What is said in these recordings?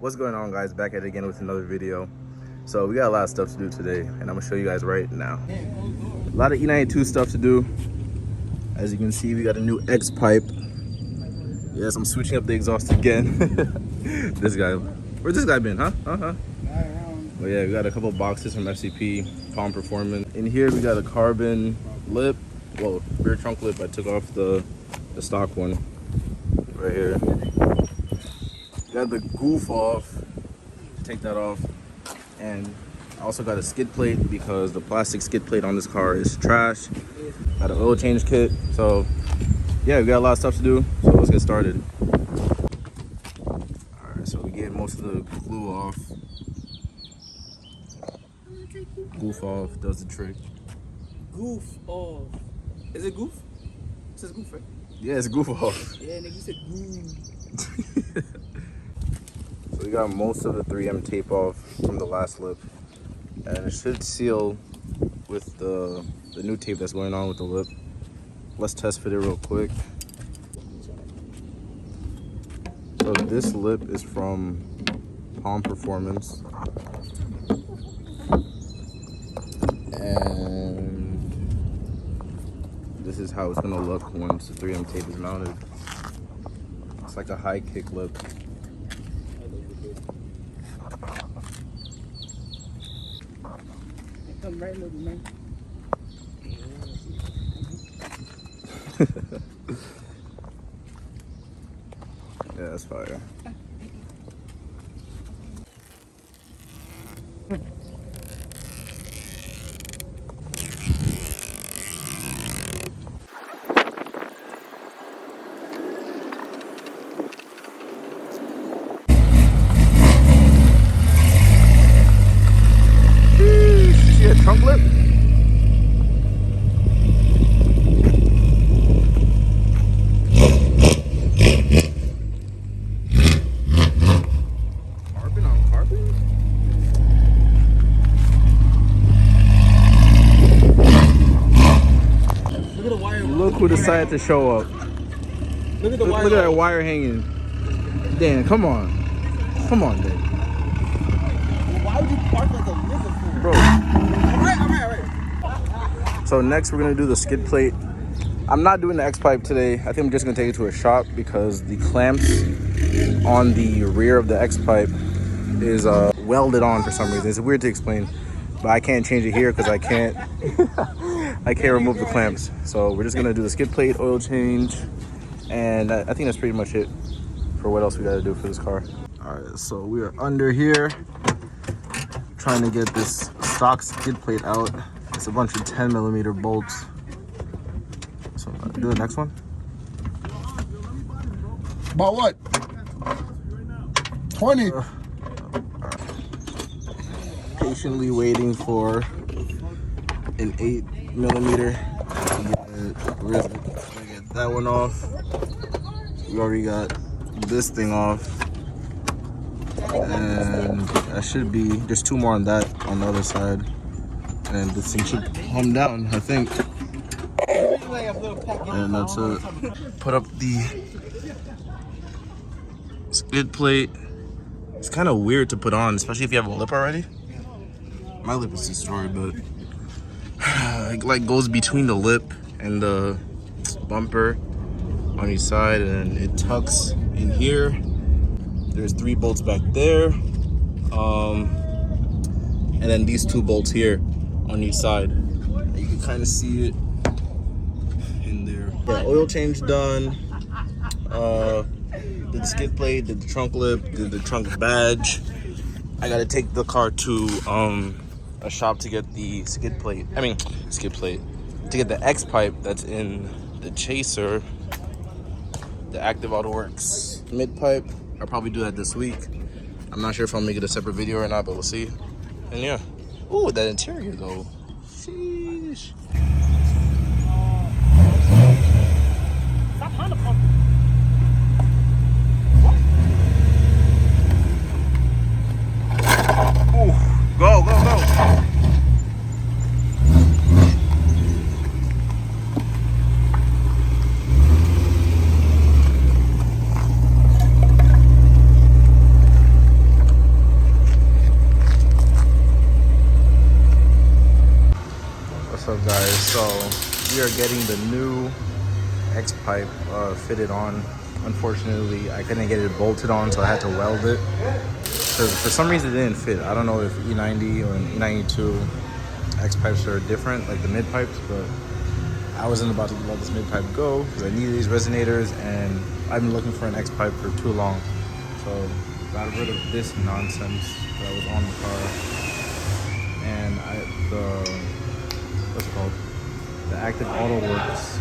What's going on, guys? Back at it again with another video. So we got a lot of stuff to do today, and I'm gonna show you guys right now. A lot of E92 stuff to do. As you can see, we got a new X pipe. Yes, I'm switching up the exhaust again. This guy, where's this guy been, huh? But yeah, we got a couple boxes from FCP, Palm Performance. In here, we got a carbon lip, well, rear trunk lip. I took off the stock one right here. Got the goof off, take that off, and I also got a skid plate because the plastic skid plate on this car is trash. Got an oil change kit. So yeah, we got a lot of stuff to do, so let's get started. All right, so we get most of the glue off. Goof off does the trick. Goof off. Is it goof? It says goof, right? Yeah, it's goof off. Yeah, nigga, you said goof. So we got most of the 3M tape off from the last lip, and it should seal with the new tape that's going on with the lip. Let's test fit it real quick. So this lip is from Palm Performance, and this is how it's gonna look once the 3M tape is mounted. It's like a high kick lip. Come right, little man. Yeah, that's fire. See a trunk lip? Look who decided to show up. Look at the wire. Look at that wire hanging. Dan, come on. Come on, Dan. Why would you park like a nigga for? Bro. Alright. So next we're gonna do the skid plate. I'm not doing the X pipe today. I think I'm just gonna take it to a shop because the clamps on the rear of the X pipe is welded on for some reason. It's weird to explain, but I can't change it here because I can't I can't remove the clamps. So we're just gonna do the skid plate, oil change, and I think that's pretty much it for what else we gotta do for this car. All right, so we are under here trying to get this stock skid plate out. It's a bunch of 10mm bolts. So do the next one. About what? 20. Patiently waiting for an 8mm. We're gonna get that one off. We already got this thing off, and that should be just 2 more on that on the other side, and this thing should come down, I think. And that's it. Put up the skid plate. It's kind of weird to put on, especially if you have a lip already. My lip is destroyed, but it like goes between the lip and the bumper on each side, and it tucks in here. There's 3 bolts back there, and then these 2 bolts here on each side. You can kind of see it in there. Yeah, oil change done. Did the skid plate, did the trunk lip, did the trunk badge. I gotta take the car to a shop to get the to get the X pipe that's in the chaser, the Active Auto Works mid pipe. I'll probably do that this week. I'm not sure if I'll make it a separate video or not, but we'll see. And yeah. Ooh, that interior though. Sheesh. Stop Honda pumping. Go, go, go. are getting the new X pipe fitted on. Unfortunately, I couldn't get it bolted on, so I had to weld it. Because for some reason it didn't fit. I don't know if E90 or E92 X pipes are different, like the mid pipes, but I wasn't about to let this mid pipe go because I needed these resonators, and I've been looking for an X pipe for too long. So got rid of this nonsense that was on the car, and what's it called? The Active Auto Works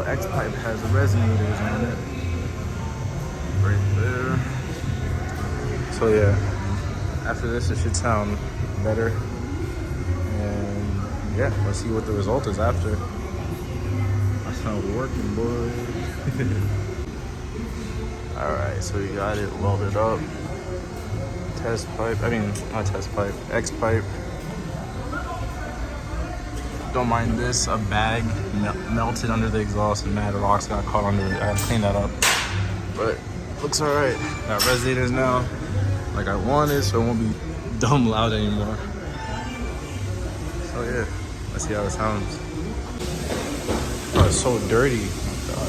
X pipe has resonators on it right there. So yeah, after this it should sound better, and yeah, let's see what the result is after. I sound working, boy. Alright, so we got it welded up. Test pipe, not test pipe, X pipe. Don't mind this, a bag melted under the exhaust and mad rocks got caught under it. I gotta clean that up, but looks alright. Got resonators now, like I wanted, so it won't be dumb loud anymore. So yeah, let's see how it sounds. Oh, it's so dirty. Oh,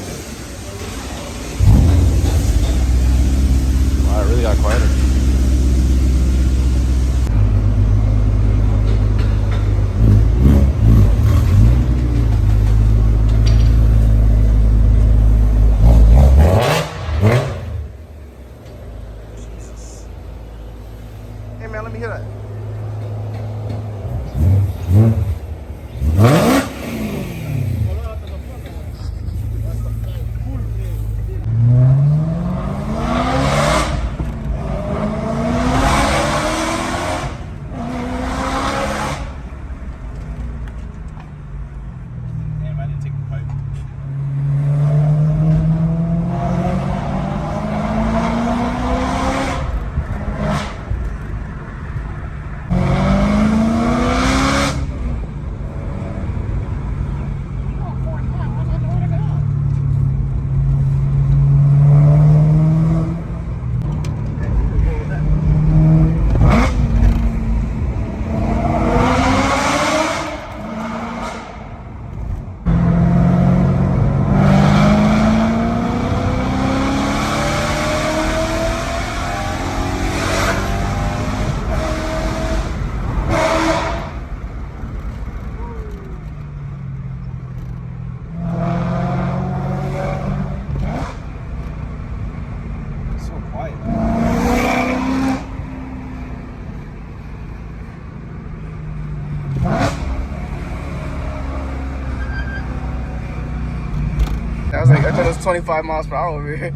God. Wow, it really got quieter. Hey man, let me hear that. Damn, I didn't take the pipe. I was like, I thought it was 25 miles per hour over here.